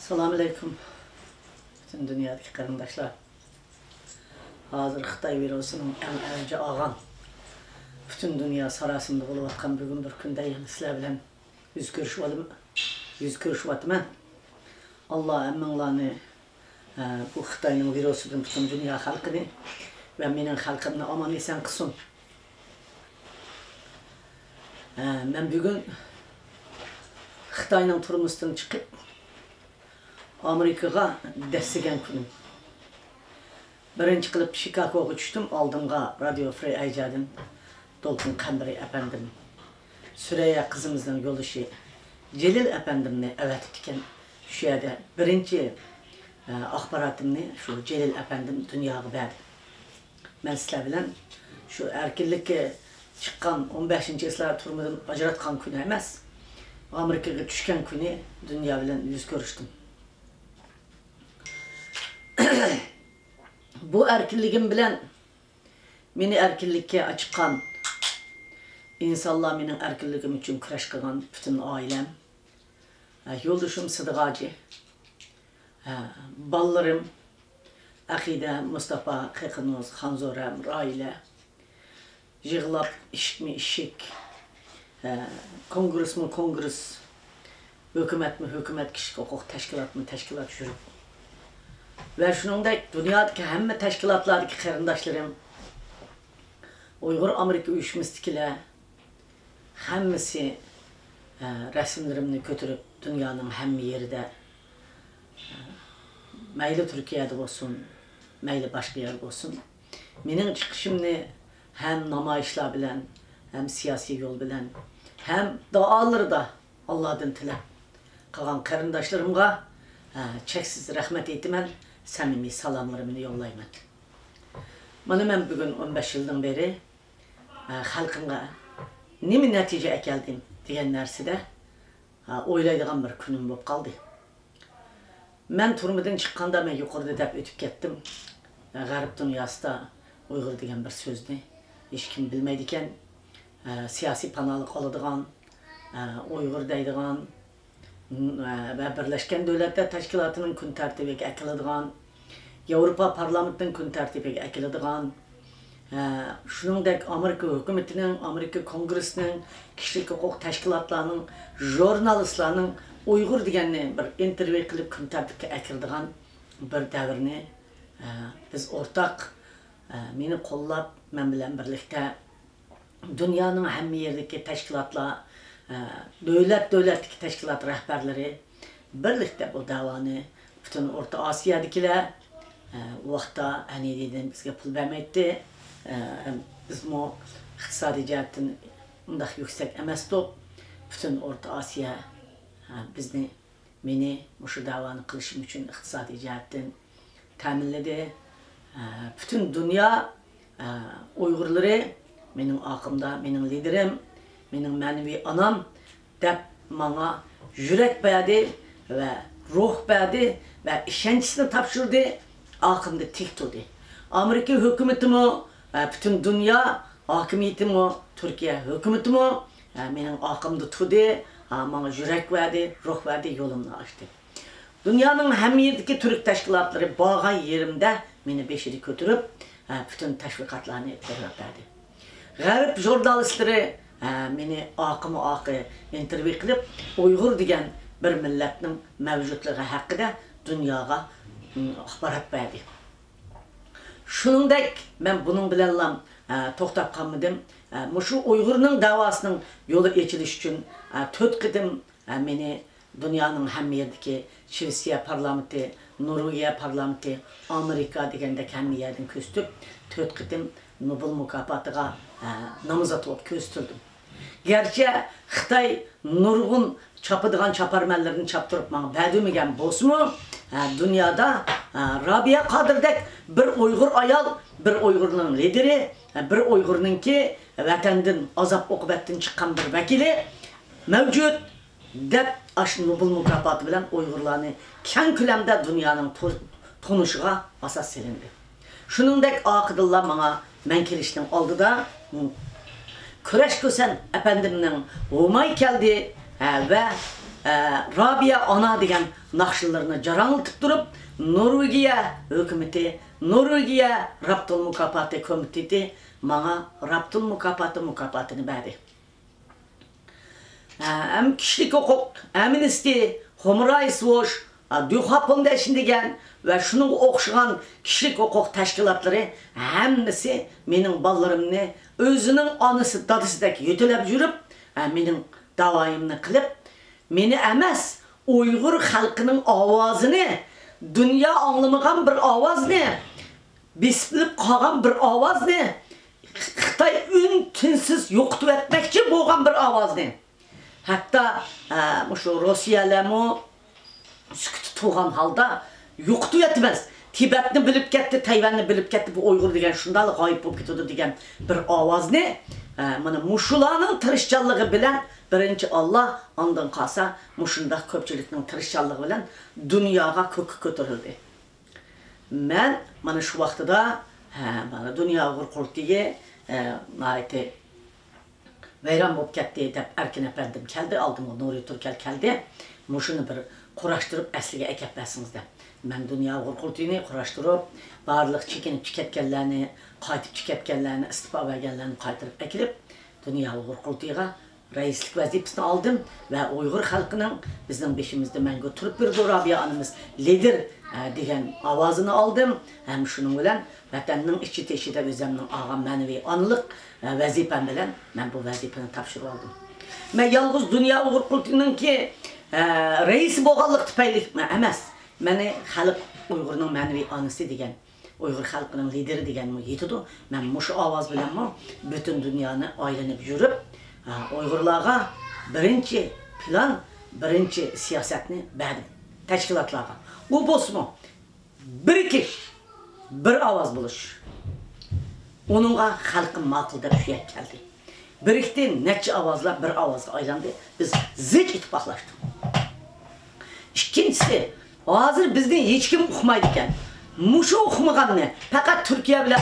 Assalamu alaikum. Bütün dünyadaki kardeşler. Hazır Xitay virusunun en önce ağan. Bütün dünya sarasında olup atkan bugün bir günde yani sizler bilen yüz görüşüvadım. Allah emmanlarını bu Xitay'ın virusunun bütün dünya halkını ve benim halkımla aman esen kısın. Ben bugün Xitay'ın turumuzdan çıkıp Amerika'ya destigen günüm. Birinci kılıp Chicago'ya düştüm, aldımga Radio Free Aycad'ın Dolkun Kambari efendim. Süreyya kızımızdan yoluşu Celil efendimle evet etken şu yerde birinci akbaratımını şu Celil efendim dünyaya verdi. Ben sizler bilen şu erkillikке çıkan 15. ıslah turumdan acıratkan günü emez. Amerika'ya düşken günü dünya bilen yüz görüştüm. Bu erkilligim bilen meni erkillikке açıkan insanlar menin erkilligim için kuraş kılgan bütün ailem, yoldaşım Sıdık Hacı, ballarım Akide, Mustafa, Kekinoz, Hanzorem, Raile, Jığlap, işik, kongres mi kongres, hükümet mi hükümet, kişi hukuk teşkilat mı teşkilat jürüp. Ve şunun da dünyadaki hem teşkilatlardaki kardeşlerim, Uygur Amerika uyuşmuşdakiler, hemmisi resimlerimini götürüp dünyanın hem yerde, meyli Türkiye'de olsun, meyli başka yerde olsun, benim çıkışımını hem namayışlar bilen, hem siyasi yol bilen, hem dağları da Allah'ın tile kalan kardeşlerimga çeksiz rahmet ettimen, samimi salamlarımı yollayman. Bana ben bugün 15 yıldan beri halkımga nemi netice ekeldim diyen nerside oylaydığım bir günüm bulup kaldı. Ben turumdan çıkkanda ben yukarıda dep ötüp kettim. Garip dünyasında Uygur diyen bir sözni hiç kim bilmeydiken siyasi panalık alıdığan, Uygur deydiğan ve Birleşken Devletler Teşkilatı'nın gün tertibiga ekiladigan, Avrupa Parlamentinin gün tertibiga ekiladigan, shuningdek Amerika hükümetinin, Amerika Kongresi'nin, kişilik hukuk teşkilatlarının, jurnalistlarının Uygur deganni bir intervyu qilib gün tertibga ekiladigan bir davrni biz ortak meni qo'llab, men bilan birlikda dünyanın hamma yerdagi teşkilatlar, devletdeki teşkilat rehberleri birlikte bu davanı bütün Orta Asya'dakiler vaqtda hani dedim bizge pul vermeydi. Biz mu iqtisadi jihatdan undaq yüksek emasdi. Bütün Orta Asya bizni meni şu davanı qilishim uchun iqtisadi jihatdan ta'minladi. Bütün dünya Uygurları mening aqımda, mening liderim, mening manevi anam dep bana yürek verdi ve ruh verdi ve işençisini tapşırdı, akımda tik tutdu. Amerika hükümeti mi, bütün dünya hakimiyeti mi, Türkiye hükümeti mi, benim akımda tutdu, bana yürek verdi, ruh verdi, yolumunu açtı. Dünyanın hem yerdeki Türk teşkilatları bağın yerimde beni beşeri götürüp bütün teşvikatlarını verdi. Garip jurnalistleri meni akımı intervyu qilib Uygur degan bir millatning mavjudligi haqida dunyoga axborot berdi. Shuningdek men buning bilan to'xtab qolmadim. Shu Uygurning davosining yo'li ochilishi uchun 4 qitim meni dunyoning hamma yeridagi Shvetsiya parlamenti, Norvegiya parlamenti, Amerika degandek hamma yerdan ko'zitib 4 qitim Nobel mukofotiga namozat olup köstürdüm. Gerçi Xitay nurgun çapıdığan çaparmenlerini çaptırıp bana verdiğimgen bozmu dünyada Rabia Kadir'dek bir Uygur ayal, bir Uygur'un lideri, bir Uygur'un ki vatandın azap okubetten çıkan bir vekili mevcut dep aşı Nobel mukaffatı bilen Uygurlarını keng külemde dünyanın tonuşuğa asas silindi. Şunundek akıdıllar bana men kiriştim oldu da Küreş Kösen efendimden olmay geldi ve Rabia ana degan naqşlarını jarangıltıp durup, Norvegiya hükümeti, Norvegiya Raptul Mukafati komiteti bana Raptul mukafatını verdi. Hem kişilik hukuk, Amnesty, Human Rights Watch, Dünya Foundation degan ve şunun okşayan kişilik hukuk teşkilatları hemmisi benim ballarımını özünün anısı dadısideki yütülep yürüp, benim davayımını kılıp, beni emes Uygur halkının avazını, dünya anlamayan bir avaz ne? Bisilip kalan bir avaz ne? Xitay ün-tünsiz yoktu etmekçi boğan bir avaz ne? Hatta şu Rusya'lemu sükut tuğan halda yoktu etmez. Tibet'ni bilip gitti, Tayvan'ni bilip gitti, bu Uygur degen şundalı gayip olup gitti degen bir avaz ne? Mana muşulanın tırışçallığı bilen birinci Allah ondan kalsa muşunda köpçülükün tırışçallığı bilen dünyaya kökü götürüldü. Ben mana şu vaxtıda mana dünya Uygur kurultayı nayeti veyran bolup ketdi dep Erkin efendim keldi, aldım o Nuri Türkel keldi. Muşunu bir kuraştırıp əsliga ekep bəsiniz dep. Ben dünya Uygur kurultayını kuraştırıp barlıq çekinip çiketkenlerini, qaytip çiketkenlerini, istifa vergenlerini qaytırıp ekilip dünya Uygur kurultayıga reislik vazifesini aldım ve Uygur halkının bizim beşimizde ben götürüp bir Rabia anımız lider degen avazını aldım. Hem şunun bilen vatanın içi teşhide özümün ağa manevi anılık vazifem bilen ben bu vazifeni tapşırıp aldım. Ben yalnız dünya Uygur kurultayının ki reisi boğallık tüpeylik emas. Meni halk Uygur'un manevi anısı degen, Uygur halkının lideri degen mi yetidu. Ben muşu avaz bilen mi bütün dünyanı aylanıp yürüp Uygurlarga birinci plan, birinci siyasetini verdim. Teşkilatlarga. Bu bosmu bir kiş, bir avaz buluş. Onunla halkın makılda bir şey geldi. Birikti neçe avazla bir avazla aylandı. Biz zıç ittifaklaştık. İkincisi, hazır bizden hiç kim okumaydıkken. Muşu okumagan ne? Fakat Türkiye bile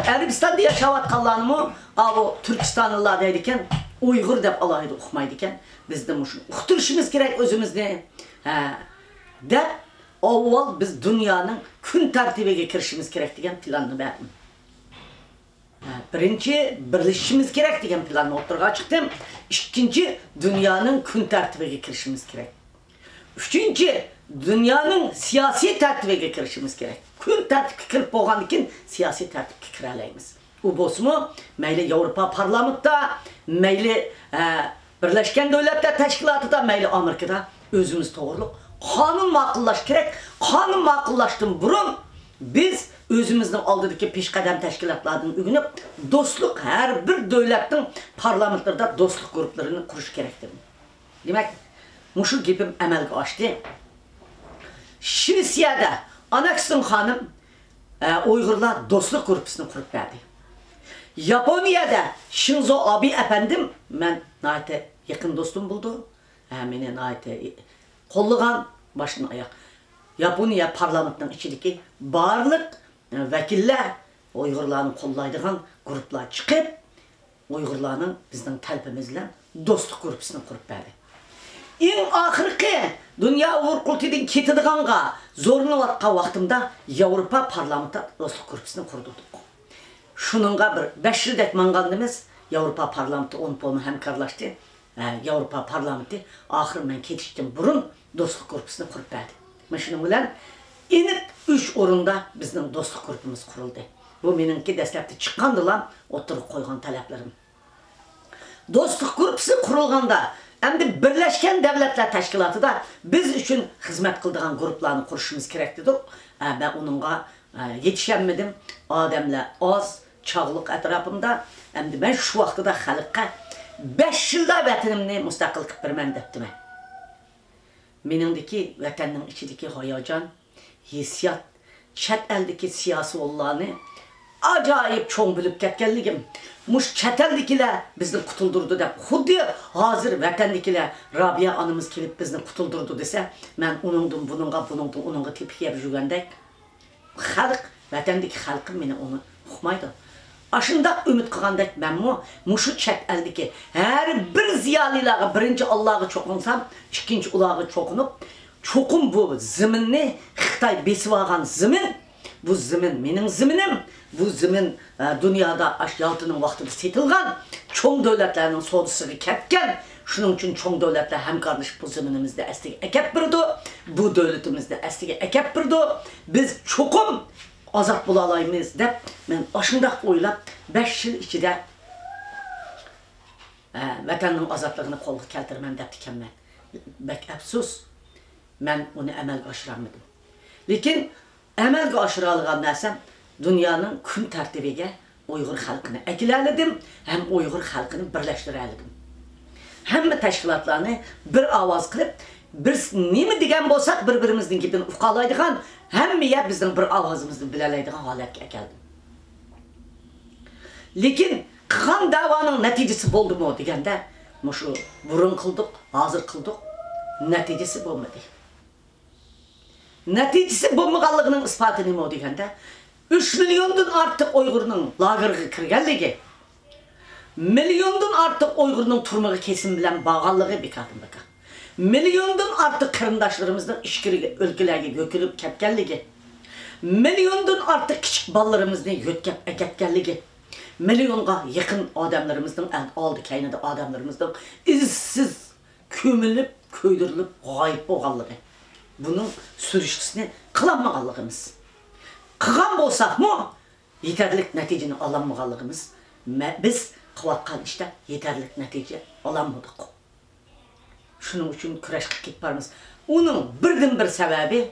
Arabistan'da yaşavatkanlarını mı? O Türkistanlılar deydikken Uygur dep alaydı okumaydıkken. Biz de muşu okuturuşumuz gerek özümüzde. Dep avval biz dünyanın gün tertibine kirişimiz gerek degen planını verdim. Birinci birleşişimiz gerek degen planını oturga çıktım. İkinci dünyanın gün tertibine kirişimiz gerek. Üçüncü dünyanın siyasi tertibine kirişimiz gerek. Gün tertibine kirip boğan için siyasi tertibine kireleyimiz. Bu bosmu meyli Avrupa Parlament'ta, meyli Birleşken Devletler Teşkilatı'da, meyli Amerika'da özümüz doğruluk. Kanun makıllaş gerek. Kanun makıllaştım burun biz özümüzün aldıdaki peşkadem teşkilatlarının ügünüp dostluk her bir devletin parlamentlerinde dostluk gruplarını kuruş gerektir. Demek muşu gibim emelge açtı. Şirisiyada Anaksun Hanım Uygurlar dostluk grupusunu kurup verdi. Japonya'da Shinzo Abe efendim ben nayete yakın dostum buldu. Beni nayete kolluğan başına ayak. Japonya parlamentinin içindeki barlık vekiller Uygurların kollaydıgan gruplar çıkıp Uygurların bizden talpimizle dostluk grupusunu kurup verdi. En ahirki dünya Uygur kurultayından ketidiganга zorlanıvatkan vaktimde Avrupa parlamenti dostluk grupusunu kurduk. Şununla bir 5 yıl etmangandımız Avrupa parlamenti onun polunu hemkarlaştı. Avrupa parlamenti ahir ben ketiştim burun dostluk grupusunu kurup verdi. Şunun bilen inip 3 orunda bizim dostluk grupumuz kuruldu. Bu benimki destekte çıkandı lan oturup koygan taleplerim. Dostluk grupusu kurulganda hem de Birleşken Devletler Teşkilatı da biz için hizmet kıldığın gruplarını kuruşumuz gerekti. Ben onunla yetişemedim. Ademle az çağlık etrafımda hem de ben şu vaxtıda halkka 5 yılda vatanımni müstakil kıp vermen deptim. Menimdeki vatanın içindeki hayacan, hissiyat, chet eldeki siyasi olanı acayip çoğun bilip ketkenligim. Muş chet eldekiler bizni kutuldurdu dep. Xuddi hazır vatandakiler Rabia anımız kelip bizni kutuldurdu dese, ben onunga tepki yap jugandek. Halk, vatandaki halkım meni onu uqmaydı. Aşındaq ümid qılğandək mənmu muşu çət əldiki hər bir ziyalilağa birinci Allah'ı çoqunsam, ikinci ulağı çoqunup, çoqum bu ziminni Xitay besib alğan zimin, bu zimin mening ziminim, bu zimin dünyada yaltının vaxtında setilgan, çoğ dövlətlərinin sodısığı ketken, şunun için çoğ dövlətlər həmkarlış bu ziminimizdə əstiga əkəb birdi, bu dövlətimizdə əstiga əkəb birdi, biz çoqum azad bulalayımız deb, mən aşındaq oylab 5 yıl içində vətənin azadlığını qolğa keltirmən deb dikən mən. Bək əfsus, mən onu əməl aşıramadım. Lakin əməl aşıralığan nəsəm, dünyanın gün tərtibigə Uyğur xalqını əkiləlidim, həm Uyğur xalqını birləşdirəlidim. Həmmə təşkilatlarını bir avaz qılıb, biz nemi degan bolsaq bir-birimizin gibini ufqalaydigan, həmmiyə bizden bir avazımızı biləlaydigan halətə gəldim. Lakin qılğan davanın nəticəsi boldu mu degəndə, şu burun qıldıq, hazır qıldıq, nəticəsi bolmadı. Nəticəsi bolmağanlığının ispatı nemi o degəndə, 3 milyondan artıq Uyğurun lagırğı kirgənligi, milyondan artıq Uyğurun turmağı kesim bilən bağallığı bekadın baka. Milyondan artıq kırındaşlarımızdan işkiri ülkelerge gökülüp kepkelligi, milyondan artıq kiçik ballarımızdan yötkep ekepkelligi, milyonga yakın adamlarımızdan, aldı kaynada adamlarımızdan izsiz kömülüp, köydürülüp, gayip boğallığı. Bunun sürüşkisini kılanmağallığımız. Kıgan bolsak mı, yeterlik neticini alanmağallığımız. Biz kıvatkan işte yeterlik netice alanmadık. Şunun için küreş kit barımız. Onun birden bir sebebi